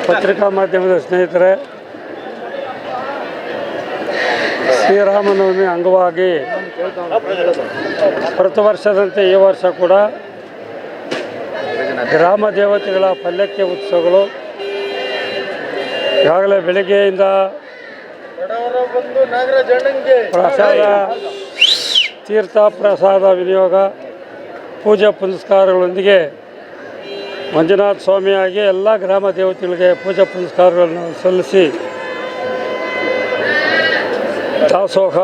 ಪತ್ರಿಕಾ ಮಾಧ್ಯಮದ ಸ್ನೇಹಿತರೆ, ಶ್ರೀರಾಮನವಮಿ ಅಂಗವಾಗಿ ಪ್ರತಿ ವರ್ಷದಂತೆ ಈ ವರ್ಷ ಕೂಡ ಗ್ರಾಮ ದೇವತೆಗಳ ಪಲ್ಲಕ್ಕಿ ಉತ್ಸವಗಳು ಈಗಾಗಲೇ ಬೆಳಗ್ಗೆಯಿಂದ ಪ್ರಸಾದ ತೀರ್ಥ ಪ್ರಸಾದ ವಿನಿಯೋಗ ಪೂಜೆ ಪುನಸ್ಕಾರಗಳೊಂದಿಗೆ ಮಂಜುನಾಥ ಸ್ವಾಮಿಯಾಗಿ ಎಲ್ಲ ಗ್ರಾಮ ದೇವತೆಗಳಿಗೆ ಪೂಜಾ ಪುನಸ್ಕಾರಗಳನ್ನು ಸಲ್ಲಿಸಿ ದಾಸೋಹ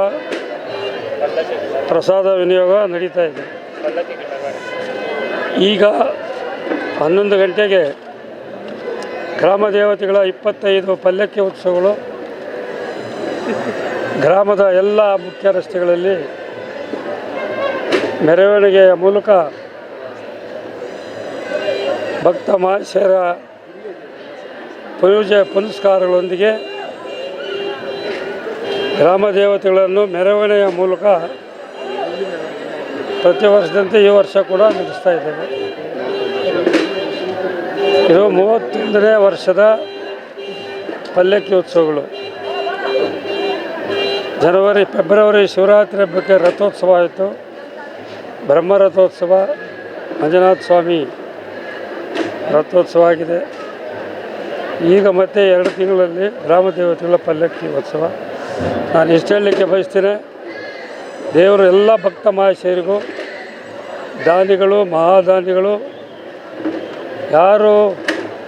ಪ್ರಸಾದ ವಿನಿಯೋಗ ನಡೀತಾ ಇದೆ. ಈಗ 11 ಗಂಟೆಗೆ ಗ್ರಾಮ ದೇವತೆಗಳ 25 ಪಲ್ಲಕ್ಕಿ ಉತ್ಸವಗಳು ಗ್ರಾಮದ ಎಲ್ಲ ಮುಖ್ಯ ರಸ್ತೆಗಳಲ್ಲಿ ಮೆರವಣಿಗೆಯ ಮೂಲಕ ಭಕ್ತ ಮಹಾಶಯರ ಪೂಜೆ ಪುನಸ್ಕಾರಗಳೊಂದಿಗೆ ಗ್ರಾಮ ದೇವತೆಗಳನ್ನು ಮೆರವಣಿಗೆಯ ಮೂಲಕ ಪ್ರತಿ ವರ್ಷದಂತೆ ಈ ವರ್ಷ ಕೂಡ ನಡೆಸ್ತಾ ಇದ್ದೇವೆ. ಇದು 31ನೇ ವರ್ಷದ ಪಲ್ಲಕ್ಕಿ ಉತ್ಸವಗಳು. ಫೆಬ್ರವರಿ ಶಿವರಾತ್ರಿ ಹಬ್ಬಕ್ಕೆ ರಥೋತ್ಸವ ಆಯಿತು. ಬ್ರಹ್ಮರಥೋತ್ಸವ, ಮಂಜುನಾಥ ಸ್ವಾಮಿ ರಥೋತ್ಸವ ಆಗಿದೆ. ಈಗ ಮತ್ತೆ 2 ತಿಂಗಳಲ್ಲಿ ಗ್ರಾಮ ದೇವತೆಗಳ ಪಲ್ಲಕ್ಕಿ ಉತ್ಸವ. ನಾನು ಇಷ್ಟು ಹೇಳಲಿಕ್ಕೆ ಬಯಸ್ತೇನೆ, ದೇವರು ಎಲ್ಲ ಭಕ್ತ ಮಹಾಶಯರಿಗೂ, ದಾನಿಗಳು, ಮಹಾದಾನಿಗಳು ಯಾರು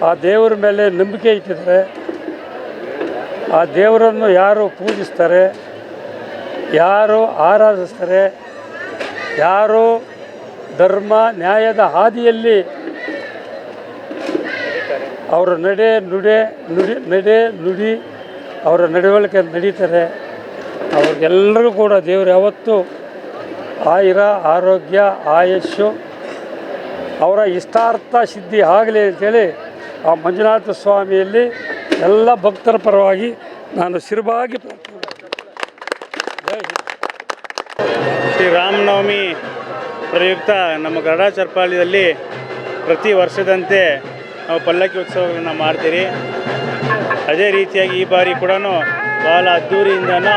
ಆ ದೇವರ ಮೇಲೆ ನಂಬಿಕೆ ಇಟ್ಟಿದ್ದಾರೆ, ಆ ದೇವರನ್ನು ಯಾರು ಪೂಜಿಸ್ತಾರೆ, ಯಾರು ಆರಾಧಿಸ್ತಾರೆ, ಯಾರು ಧರ್ಮ ನ್ಯಾಯದ ಹಾದಿಯಲ್ಲಿ ಅವರ ನುಡಿ ಅವರ ನಡವಳಿಕೆ ನಡೀತಾರೆ, ಅವ್ರಿಗೆಲ್ಲರೂ ಕೂಡ ದೇವರು ಯಾವತ್ತೂ ಆಯುರ, ಆರೋಗ್ಯ, ಆಯುಷ್ಯು, ಅವರ ಇಷ್ಟಾರ್ಥ ಸಿದ್ಧಿ ಆಗಲಿ ಅಂತೇಳಿ ಆ ಮಂಜುನಾಥ ಸ್ವಾಮಿಯಲ್ಲಿ ಎಲ್ಲ ಭಕ್ತರ ಪರವಾಗಿ ನಾನು ಶಿರಬಾಗಿ ಪ್ರಾರ್ಥನೆ ಜೈ ಹಿಂದ್. ಶ್ರೀರಾಮನವಮಿ ಪ್ರಯುಕ್ತ ನಮ್ಮ ಗರುಡಾಚಲಪಾಳ್ಯದಲ್ಲಿ ಪ್ರತಿ ವರ್ಷದಂತೆ ನಾವು ಪಲ್ಲಕ್ಕಿ ಉತ್ಸವಗಳನ್ನು ಮಾಡ್ತೀರಿ. ಅದೇ ರೀತಿಯಾಗಿ ಈ ಬಾರಿ ಕೂಡ ಭಾಳ ಅದ್ದೂರಿಯಿಂದನೂ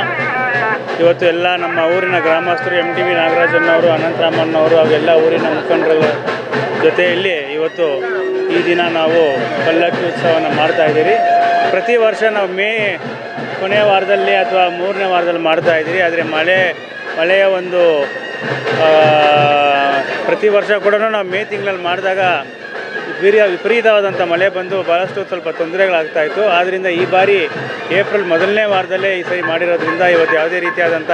ಇವತ್ತು ಎಲ್ಲ ನಮ್ಮ ಊರಿನ ಗ್ರಾಮಸ್ಥರು MTV ನಾಗರಾಜನವರು, ಅನಂತರಾಮಣ್ಣವರು ಅವೆಲ್ಲ ಊರಿನ ಮುಖಂಡರ ಜೊತೆಯಲ್ಲಿ ಇವತ್ತು ಈ ದಿನ ನಾವು ಪಲ್ಲಕ್ಕಿ ಉತ್ಸವವನ್ನು ಮಾಡ್ತಾಯಿದ್ದೀರಿ. ಪ್ರತಿ ವರ್ಷ ನಾವು ಮೇ ಕೊನೆಯ ವಾರದಲ್ಲಿ ಅಥವಾ 3ನೇ ವಾರದಲ್ಲಿ ಮಾಡ್ತಾಯಿದ್ದೀರಿ. ಆದರೆ ಮಳೆಯ ಒಂದು ಪ್ರತಿ ವರ್ಷ ಕೂಡ ನಾವು ಮೇ ತಿಂಗಳಲ್ಲಿ ಮಾಡಿದಾಗ ವಿಪರೀತವಾದಂಥ ಮಳೆ ಬಂದು ಭಾಳಷ್ಟು ಸ್ವಲ್ಪ ತೊಂದರೆಗಳಾಗ್ತಾಯಿತ್ತು. ಆದ್ದರಿಂದ ಈ ಬಾರಿ ಏಪ್ರಿಲ್ 1ನೇ ವಾರದಲ್ಲೇ ಈ ಸರಿ ಮಾಡಿರೋದ್ರಿಂದ ಇವತ್ತು ಯಾವುದೇ ರೀತಿಯಾದಂಥ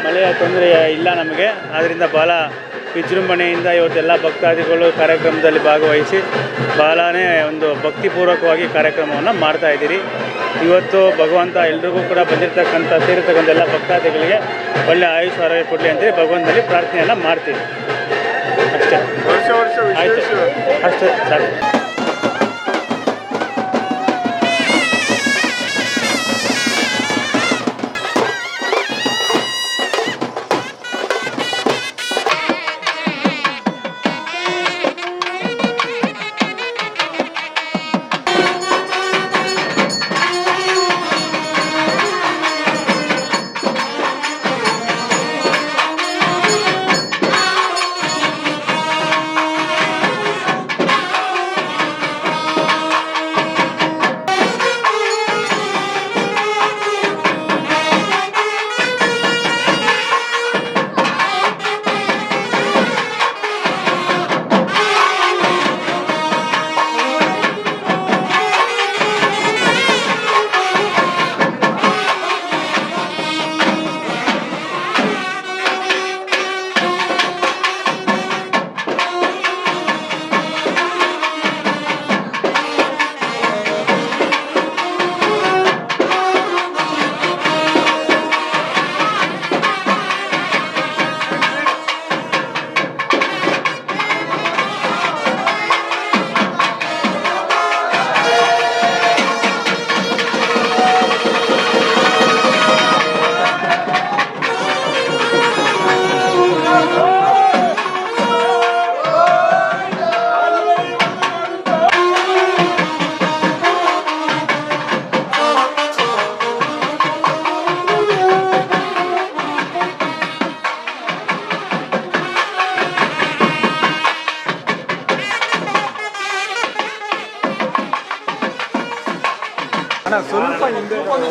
ಮಳೆಯ ತೊಂದರೆ ಇಲ್ಲ ನಮಗೆ. ಆದ್ದರಿಂದ ಭಾಳ ವಿಜೃಂಭಣೆಯಿಂದ ಇವತ್ತೆಲ್ಲ ಭಕ್ತಾದಿಗಳು ಕಾರ್ಯಕ್ರಮದಲ್ಲಿ ಭಾಗವಹಿಸಿ ಭಾಳನೇ ಒಂದು ಭಕ್ತಿಪೂರ್ವಕವಾಗಿ ಕಾರ್ಯಕ್ರಮವನ್ನು ಮಾಡ್ತಾಯಿದ್ದೀರಿ. ಇವತ್ತು ಭಗವಂತ ಎಲ್ರಿಗೂ ಕೂಡ ಸೇರಿರ್ತಕ್ಕಂಥ ಎಲ್ಲ ಭಕ್ತಾದಿಗಳಿಗೆ ಒಳ್ಳೆಯ ಆಯುಷ್ ಆರೋಗ್ಯ ಕೊಡಲಿ ಅಂತೇಳಿ ಭಗವಂತನಲ್ಲಿ ಪ್ರಾರ್ಥನೆಯನ್ನು ಮಾಡ್ತೀವಿ. ಅಷ್ಟೇ, ಆಯಿತು, ಅಷ್ಟೇ ಸಾಕು. ಅಣ್ಣ ಸ್ವಲ್ಪ ಹಿಂದೆ ಸ್ವಲ್ಪ